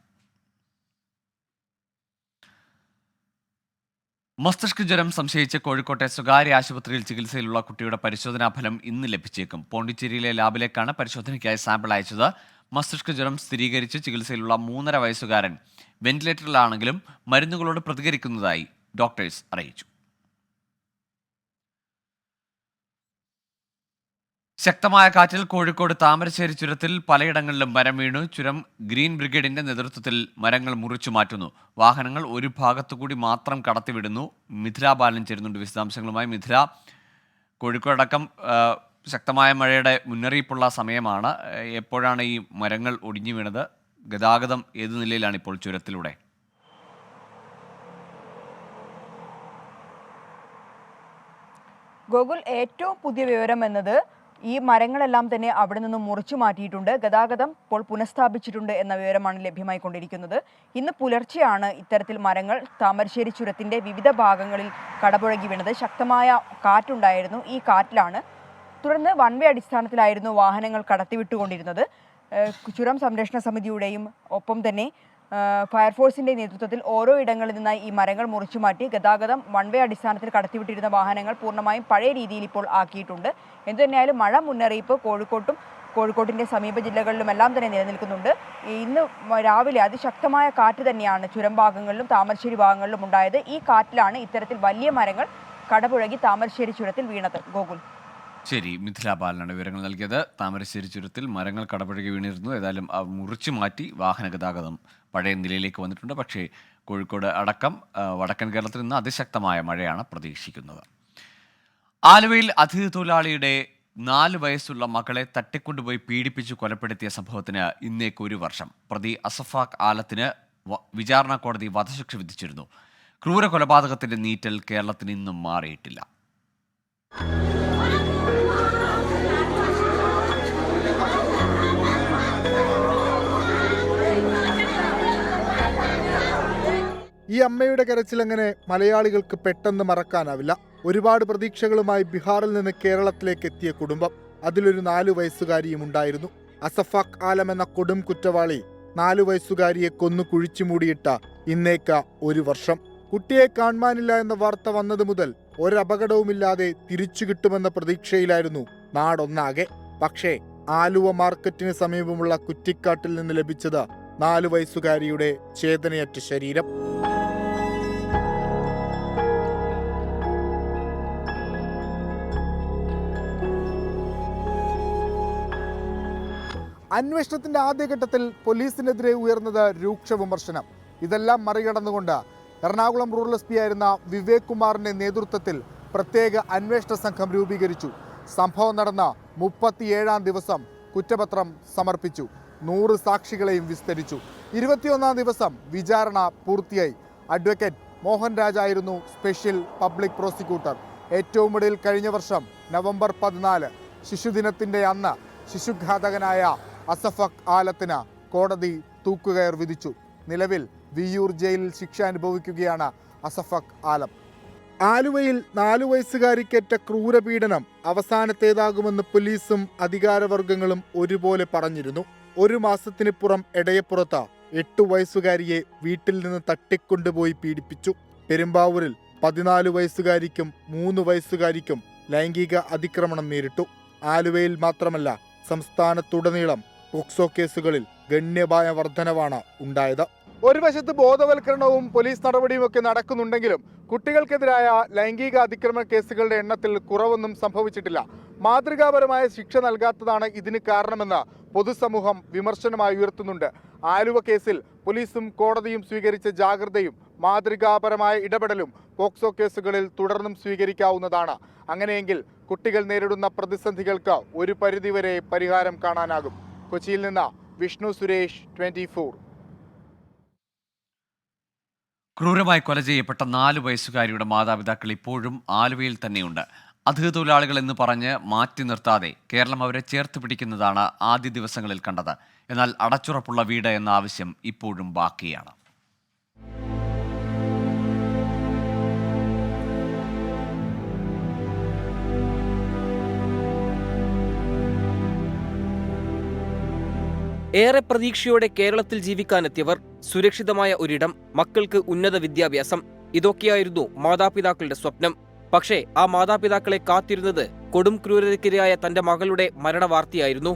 മസ്തിഷ്ക ജ്വരം സംശയിച്ച് കോഴിക്കോട്ടെ സ്വകാര്യ ആശുപത്രിയിൽ ചികിത്സയിലുള്ള കുട്ടിയുടെ പരിശോധനാ ഫലം ഇന്ന് ലഭിച്ചേക്കും. പോണ്ടിച്ചേരിയിലെ ലാബിലേക്കാണ് പരിശോധനയ്ക്കായി സാമ്പിൾ അയച്ചത്. മസ്തിഷ്ക ജ്വരം സ്ഥിരീകരിച്ച് ചികിത്സയിലുള്ള 3.5 വയസ്സുകാരൻ വെന്റിലേറ്ററിലാണെങ്കിലും മരുന്നുകളോട് പ്രതികരിക്കുന്നതായി ഡോക്ടേഴ്സ് അറിയിച്ചു. ശക്തമായ കാറ്റിൽ കോഴിക്കോട് താമരശ്ശേരി ചുരത്തിൽ പലയിടങ്ങളിലും മരം വീണു. ചുരം ഗ്രീൻ ബ്രിഗേഡിന്റെ നേതൃത്വത്തിൽ മരങ്ങൾ മുറിച്ചു മാറ്റുന്നു. വാഹനങ്ങൾ ഒരു ഭാഗത്തുകൂടി മാത്രം കടത്തിവിടുന്നു. മിഥില ബാലൻ ചേരുന്നുണ്ട് വിശദാംശങ്ങളുമായി. മിഥില, കോഴിക്കോടക്കം ശക്തമായ മഴയുടെ മുന്നറിയിപ്പുള്ള സമയമാണ്. എപ്പോഴാണ് ഈ മരങ്ങൾ ഒടിഞ്ഞു വീണത്? ഗതാഗതം ഏത് നിലയിലാണ് ഇപ്പോൾ ചുരത്തിലൂടെ? ഗോകുൽ, ഏറ്റവും പുതിയ വിവരം എന്നത് ഈ മരങ്ങളെല്ലാം തന്നെ അവിടെ നിന്ന് മുറിച്ചു മാറ്റിയിട്ടുണ്ട്. ഗതാഗതം ഇപ്പോൾ പുനഃസ്ഥാപിച്ചിട്ടുണ്ട് എന്ന വിവരമാണ് ലഭ്യമായിക്കൊണ്ടിരിക്കുന്നത്. ഇന്ന് പുലർച്ചെയാണ് ഇത്തരത്തിൽ മരങ്ങൾ താമരശ്ശേരി ചുരത്തിൻ്റെ വിവിധ ഭാഗങ്ങളിൽ കടപുഴകി വീണത്. ശക്തമായ കാറ്റുണ്ടായിരുന്നു. ഈ കാറ്റിലാണ് തുടർന്ന് വൺ വേ അടിസ്ഥാനത്തിലായിരുന്നു വാഹനങ്ങൾ കടത്തിവിട്ടുകൊണ്ടിരുന്നത്. ചുരം സംരക്ഷണ സമിതിയുടെയും ഒപ്പം തന്നെ ഫയർഫോഴ്സിന്റെ നേതൃത്വത്തിൽ ഓരോ ഇടങ്ങളിൽ നിന്നായി ഈ മരങ്ങൾ മുറിച്ചു മാറ്റി ഗതാഗതം വൺ വേ അടിസ്ഥാനത്തിൽ കടത്തിവിട്ടിരുന്ന വാഹനങ്ങൾ പൂർണ്ണമായും പഴയ രീതിയിൽ ഇപ്പോൾ ആക്കിയിട്ടുണ്ട്. എന്തുതന്നെയായാലും മഴ മുന്നറിയിപ്പ് കോഴിക്കോട്ടിന്റെ സമീപ ജില്ലകളിലുമെല്ലാം തന്നെ നിലനിൽക്കുന്നുണ്ട്. ഇന്ന് രാവിലെ അതിശക്തമായ കാറ്റ് തന്നെയാണ് ചുരം ഭാഗങ്ങളിലും താമരശ്ശേരി ഭാഗങ്ങളിലും ഉണ്ടായത്. ഈ കാറ്റിലാണ് ഇത്തരത്തിൽ വലിയ മരങ്ങൾ കടപുഴകി താമരശ്ശേരി ചുരത്തിൽ വീണത്. ഗോകുൽ, ശരി, മിഥില ബാലനാണ് വിവരങ്ങൾ നൽകിയത്. താമരശ്ശേരി ചുരത്തിൽ മരങ്ങൾ കടപുഴകി വീണിരുന്നു. ഏതായാലും മുറിച്ചു മാറ്റി വാഹന ഗതാഗതം പഴയ നിലയിലേക്ക് വന്നിട്ടുണ്ട്. പക്ഷേ കോഴിക്കോട് അടക്കം വടക്കൻ കേരളത്തിൽ നിന്ന് അതിശക്തമായ മഴയാണ് പ്രതീക്ഷിക്കുന്നത്. ആലുവയിൽ അതിഥി തൊഴിലാളിയുടെ 4 വയസ്സുള്ള മകളെ തട്ടിക്കൊണ്ടുപോയി പീഡിപ്പിച്ച് കൊലപ്പെടുത്തിയ സംഭവത്തിന് ഇന്നേക്ക് 1 വർഷം. പ്രതി അസഫാഖ് ആലത്തിന് വിചാരണ കോടതി വധശിക്ഷ വിധിച്ചിരുന്നു. ക്രൂര കൊലപാതകത്തിന്റെ നീറ്റൽ കേരളത്തിന് ഇന്നും മാറിയിട്ടില്ല. ഈ അമ്മയുടെ കരച്ചിലങ്ങനെ മലയാളികൾക്ക് പെട്ടെന്ന് മറക്കാനാവില്ല. ഒരുപാട് പ്രതീക്ഷകളുമായി ബീഹാറിൽ നിന്ന് കേരളത്തിലേക്ക് എത്തിയ കുടുംബം. അതിലൊരു 4 വയസ്സുകാരിയും ഉണ്ടായിരുന്നു. അസഫാഖ് ആലം എന്ന കൊടും കുറ്റവാളി 4 വയസ്സുകാരിയെ കൊന്നു കുഴിച്ചു മൂടിയിട്ട ഇന്നേക്ക് 1 വർഷം. കുട്ടിയെ കാണാനില്ല എന്ന വാർത്ത വന്നത് മുതൽ ഒരപകടവുമില്ലാതെ തിരിച്ചു കിട്ടുമെന്ന പ്രതീക്ഷയിലായിരുന്നു നാടൊന്നാകെ. പക്ഷേ ആലുവ മാർക്കറ്റിന് സമീപമുള്ള കുറ്റിക്കാട്ടിൽ നിന്ന് ലഭിച്ചത് 4 വയസ്സുകാരിയുടെ ചേതനയറ്റ ശരീരം. അന്വേഷണത്തിന്റെ ആദ്യഘട്ടത്തിൽ പോലീസിനെതിരെ ഉയർന്നത് രൂക്ഷ വിമർശനം. ഇതെല്ലാം മറികടന്നുകൊണ്ട് എറണാകുളം റൂറൽ SP ആയിരുന്ന വിവേക് കുമാറിന്റെ നേതൃത്വത്തിൽ പ്രത്യേക അന്വേഷണ സംഘം രൂപീകരിച്ചു. സംഭവം നടന്ന 37-ാം ദിവസം കുറ്റപത്രം സമർപ്പിച്ചു. 100 സാക്ഷികളെയും വിസ്തരിച്ചു. 21-ാം ദിവസം വിചാരണ പൂർത്തിയായി. അഡ്വക്കേറ്റ് മോഹൻ രാജ് ആയിരുന്നു സ്പെഷ്യൽ പബ്ലിക് പ്രോസിക്യൂട്ടർ. ഏറ്റവും ഒടുവിൽ കഴിഞ്ഞ വർഷം നവംബർ 14 ശിശുദിനത്തിന്റെ അന്ന് ശിശുഘാതകനായ അസഫാഖ് ആലത്തിന് കോടതി തൂക്കുകയർ വിധിച്ചു. നിലവിൽ വിയ്യൂർ ജയിലിൽ ശിക്ഷ അനുഭവിക്കുകയാണ് അസഫാഖ് ആലം. ആലുവയിൽ 4 വയസ്സുകാരിക്കേറ്റ ക്രൂരപീഡനം അവസാനത്തേതാകുമെന്ന് പോലീസും അധികാരവർഗങ്ങളും ഒരുപോലെ പറഞ്ഞിരുന്നു. 1 മാസത്തിനിപ്പുറം എടയപ്പുറത്ത് 8 വയസ്സുകാരിയെ വീട്ടിൽ നിന്ന് തട്ടിക്കൊണ്ടുപോയി പീഡിപ്പിച്ചു. പെരുമ്പാവൂരിൽ 14 വയസ്സുകാരിക്കും 3 വയസ്സുകാരിക്കും ലൈംഗിക അതിക്രമണം നേരിട്ടു. ആലുവയിൽ മാത്രമല്ല സംസ്ഥാനത്തുടനീളം പോക്സോ കേസുകളിൽ ഗണ്യമായ വർധനവാണ് ഉണ്ടായത്. ഒരു വശത്ത് ബോധവൽക്കരണവും പോലീസ് നടപടിയും ഒക്കെ നടക്കുന്നുണ്ടെങ്കിലും കുട്ടികൾക്കെതിരായ ലൈംഗിക അതിക്രമ കേസുകളുടെ എണ്ണത്തിൽ കുറവൊന്നും സംഭവിച്ചിട്ടില്ല. മാതൃകാപരമായ ശിക്ഷ നൽകാത്തതാണ് ഇതിന് കാരണമെന്ന് പൊതുസമൂഹം വിമർശനമായി ഉയർത്തുന്നുണ്ട്. ആലുവ കേസിൽ പോലീസും കോടതിയും സ്വീകരിച്ച ജാഗ്രതയും മാതൃകാപരമായ ഇടപെടലും പോക്സോ കേസുകളിൽ തുടർന്നും സ്വീകരിക്കാവുന്നതാണ്. അങ്ങനെയെങ്കിൽ കുട്ടികൾ നേരിടുന്ന പ്രതിസന്ധികൾക്ക് ഒരു പരിധിവരെ പരിഹാരം കാണാനാകും. കൊച്ചിയിൽ നിന്ന് വിഷ്ണു സുരേഷ്, 24. ക്രൂരമായി കൊല ചെയ്യപ്പെട്ട 4 വയസ്സുകാരിയുടെ മാതാപിതാക്കൾ ഇപ്പോഴും ആലുവയിൽ തന്നെയുണ്ട്. അതിഥി തൊഴിലാളികൾ എന്ന് പറഞ്ഞ് മാറ്റി നിർത്താതെ കേരളം അവരെ ചേർത്ത് പിടിക്കുന്നതാണ് ആദ്യ ദിവസങ്ങളിൽ കണ്ടത്. എന്നാൽ അടച്ചുറപ്പുള്ള വീട് എന്ന ആവശ്യം ഇപ്പോഴും ബാക്കിയാണ്. ഏറെ പ്രതീക്ഷയോടെ കേരളത്തിൽ ജീവിക്കാനെത്തിയവർ, സുരക്ഷിതമായ ഒരിടം, മക്കൾക്ക് ഉന്നത വിദ്യാഭ്യാസം, ഇതൊക്കെയായിരുന്നു മാതാപിതാക്കളുടെ സ്വപ്നം. പക്ഷേ ആ മാതാപിതാക്കളെ കാത്തിരുന്നത് കൊടും ക്രൂരതയ്ക്കിരയായ തന്റെ മകളുടെ മരണവാർത്തയായിരുന്നു.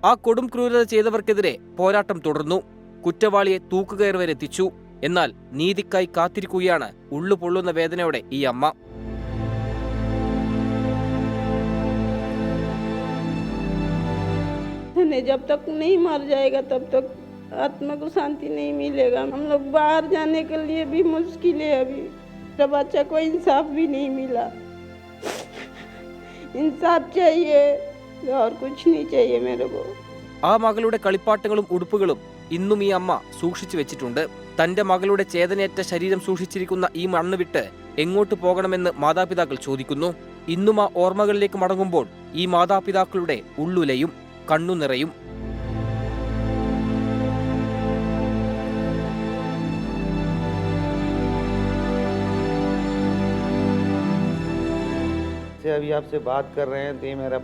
ആ കൊടും ക്രൂരത ചെയ്തവർക്കെതിരെ പോരാട്ടം തുടർന്നു. കുറ്റവാളിയെ തൂക്കുകയർ വരെ എത്തിച്ചു. എന്നാൽ നീതിക്കായി കാത്തിരിക്കുകയാണ് ഉള്ളുപൊള്ളുന്ന വേദനയോടെ ഈ അമ്മ. जब तक नहीं मर जाएगा तब तक आत्मा को शांति नहीं मिलेगा. हम लोग बाहर जाने के लिए भी मुश्किल है. अभी मेरा बच्चा को इंसाफ भी नहीं मिला. इंसाफ चाहिए और कुछ नहीं चाहिए मेरे को. ആ മകളുടെ കളിപ്പാട്ടങ്ങളും ഉടുപ്പുകളും ഇന്നും ഈ അമ്മ സൂക്ഷിച്ചു വെച്ചിട്ടുണ്ട്. തന്റെ മകളുടെ ചേതനയേറ്റ ശരീരം സൂക്ഷിച്ചിരിക്കുന്ന ഈ മണ്ണ് വിട്ട് എങ്ങോട്ട് പോകണമെന്ന് മാതാപിതാക്കൾ ചോദിക്കുന്നു. ഇന്നും ആ ഓർമ്മകളിലേക്ക് മടങ്ങുമ്പോൾ ഈ മാതാപിതാക്കളുടെ ഉള്ളുലയും കണ്ണു നിറയും. अभी आपसे बात कर रहे हैं तो ये मेरा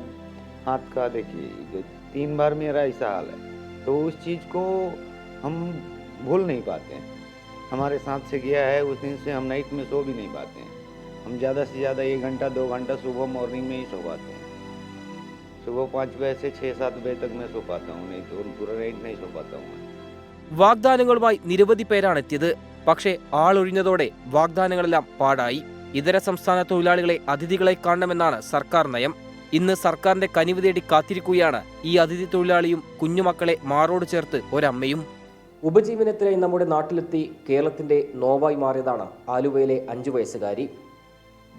हाथ का देखिए जो 3 बार मेरा ऐसा हाल है, तो उस चीज़ को हम भूल नहीं पाते हैं. हमारे साथ से गया है उस दिन से हम नाइट में सो भी नहीं पाते हैं. हम ज़्यादा से ज़्यादा 1 घंटा 2 घंटा सुबह मॉर्निंग में ही सो पाते हैं. सुबह 5 बजे से 6-7 बजे तक मैं सो पाता हूँ, नहीं तो पूरा नाइट नहीं सो पाता हूँ. വാഗ്ദാനങ്ങളുമായി നിരവധി പേരാണെത്തിയത്. പക്ഷേ ആളൊഴിഞ്ഞതോടെ വാഗ്ദാനങ്ങളെല്ലാം പാടായി. ഇതര സംസ്ഥാന തൊഴിലാളികളെ അതിഥികളെ കാണണമെന്നാണ് സർക്കാർ നയം. ഇന്ന് സർക്കാരിന്റെ കനിവ് തേടി കാത്തിരിക്കുകയാണ് ഈ അതിഥി തൊഴിലാളിയും കുഞ്ഞുമക്കളെ മാറോട് ചേർത്ത് ഒരമ്മയും. ഉപജീവനത്തിനായി നമ്മുടെ നാട്ടിലെത്തി കേരളത്തിന്റെ നോവായി മാറിയതാണ് ആലുവയിലെ 5 വയസ്സുകാരി.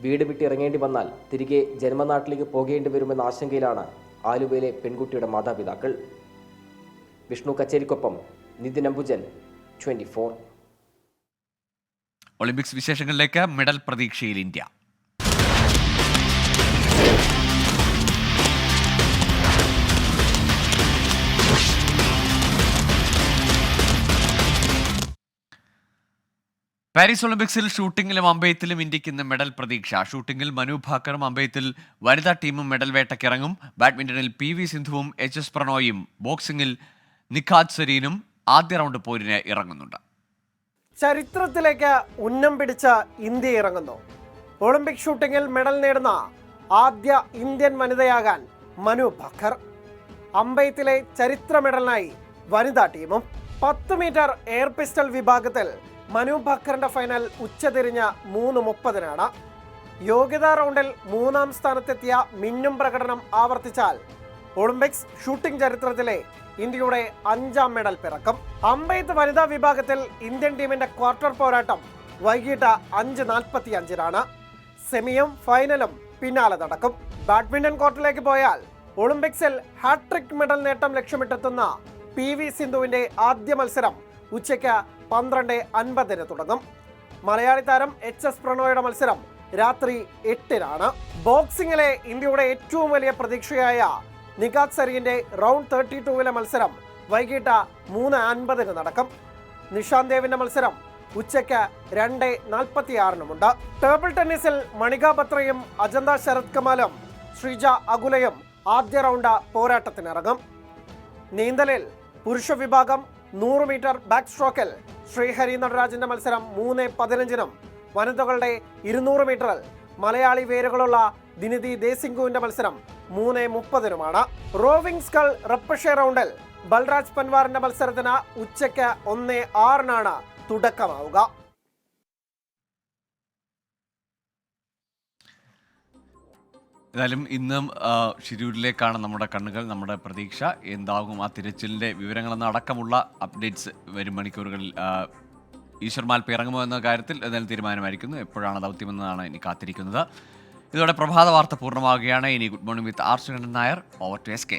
വീട് വിട്ടിറങ്ങേണ്ടി വന്നാൽ തിരികെ ജന്മനാട്ടിലേക്ക് പോകേണ്ടി വരുമെന്ന ആശങ്കയിലാണ് ആലുവയിലെ പെൺകുട്ടിയുടെ മാതാപിതാക്കൾ. വിഷ്ണു കച്ചേരിക്കൊപ്പം നിതിൻ അംബുജൻ, 24. ഒളിമ്പിക്സ് വിശേഷങ്ങളിലേക്ക്. മെഡൽ പ്രതീക്ഷയിൽ ഇന്ത്യ. പാരീസ് ഒളിമ്പിക്സിൽ ഷൂട്ടിംഗിലും അമ്പെയ്ത്തിലും ഇന്ത്യക്ക് ഇന്ന് മെഡൽ പ്രതീക്ഷ. ഷൂട്ടിംഗിൽ മനു ഭാക്കറും അമ്പെയ്ത്തിൽ വനിതാ ടീമും മെഡൽ വേട്ടയ്ക്കിറങ്ങും. ബാഡ്മിന്റണിൽ PV സിന്ധുവും HS പ്രണോയും ബോക്സിംഗിൽ നിഖാത് സരീനും ആദ്യ റൗണ്ട് പോരിന് ഇറങ്ങുന്നുണ്ട്. ചരിത്രത്തിലേക്ക് ഉന്നം പിടിച്ച ഇന്ത്യ ഇറങ്ങുന്നു. ഒളിമ്പിക് ഷൂട്ടിംഗിൽ മെഡൽ നേടുന്ന ആദ്യ ഇന്ത്യൻ വനിതയാകാൻ മനു ഭാക്കർ. അമ്പെയ്ത്തിലെ ചരിത്ര മെഡലിനായി വനിതാ ടീമും. 10 മീറ്റർ എയർ പിസ്റ്റൾ വിഭാഗത്തിൽ മനു ഭാക്കറിന്റെ ഫൈനൽ ഉച്ചതിരിഞ്ഞ് 3:30-നാണ്. യോഗ്യതാ റൗണ്ടിൽ 3ാം സ്ഥാനത്തെത്തിയ മിന്നും പ്രകടനം ആവർത്തിച്ചാൽ ഒളിമ്പിക്സ് ഷൂട്ടിംഗ് ചരിത്രത്തിലെ ഇന്ത്യയുടെ 5ാം മെഡൽ പിറക്കും. അമ്പെയ്ത്ത് വനിതാ വിഭാഗത്തിൽ ഇന്ത്യൻ ടീമിന്റെ ക്വാർട്ടർ പോരാട്ടം വൈകിട്ട് 5:45-നാണ്. സെമിയും ഫൈനലും പിന്നാലെ നടക്കും. ബാഡ്മിന്റൺ കോർട്ടിലേക്ക് പോയാൽ ഒളിമ്പിക്സിൽ ഹാട്രിക് മെഡൽ നേട്ടം ലക്ഷ്യമിട്ടെത്തുന്ന PV സിന്ധുവിന്റെ ആദ്യ മത്സരം ഉച്ചയ്ക്ക് 12:50-ന് തുടങ്ങും. മലയാളി താരം HS പ്രണോയുടെ മത്സരം രാത്രി 8-നാണ്. ബോക്സിംഗിലെ ഇന്ത്യയുടെ ഏറ്റവും വലിയ പ്രതീക്ഷയായ നിഖാത് സരീന്റെ റൗണ്ട് 32-ലെ മത്സരം വൈകിട്ട് 3:50-ന് നടക്കും. നിഷാന്ത് ദേവിന്റെ മത്സരം ഉച്ചയ്ക്ക് 2:46 ടേബിൾ ടെന്നീസിൽ മണിക ബത്രയും അജന്ത ശരത് കമാലും ശ്രീജ അകുലയും ആദ്യ റൗണ്ട് പോരാട്ടത്തിനിറങ്ങും. നീന്തലിൽ പുരുഷ വിഭാഗം 100 മീറ്റർ ബാക്ക് സ്ട്രോക്കിൽ ശ്രീഹരി നടരാജന്റെ മത്സരം 3:15-നും വനിതകളുടെ 200 മീറ്ററിൽ മലയാളി വേരുകളുള്ള ദിനിതി ദേശിംഗുവിന്റെ മത്സരം 3:30-നുമാണ്. റോവിംഗ് സ്കൾ റപ്പഷെ റൗണ്ടിൽ ബൽരാജ് പൻവാറിന്റെ മത്സരത്തിന് ഉച്ചയ്ക്ക് 1:06-നാണ് തുടക്കമാവുക. ഏതായാലും ഇന്നും ഷിരൂരിലേക്കാണ് നമ്മുടെ കണ്ണുകൾ, നമ്മുടെ പ്രതീക്ഷ. എന്താകും ആ തിരച്ചിലിൻ്റെ വിവരങ്ങളെന്ന അടക്കമുള്ള അപ്ഡേറ്റ്സ് വരും മണിക്കൂറുകളിൽ. ഈശ്വർ മാൽപ്പെ ഇറങ്ങുമോ എന്ന കാര്യത്തിൽ ഏതായാലും തീരുമാനമായിരിക്കുന്നു. എപ്പോഴാണ് ദൗത്യമെന്നതാണ് ഇനി കാത്തിരിക്കുന്നത്. ഇതോടെ പ്രഭാത വാർത്ത പൂർണ്ണമാവുകയാണ്. ഇനി good morning with R Surendran Nair. Over to SK.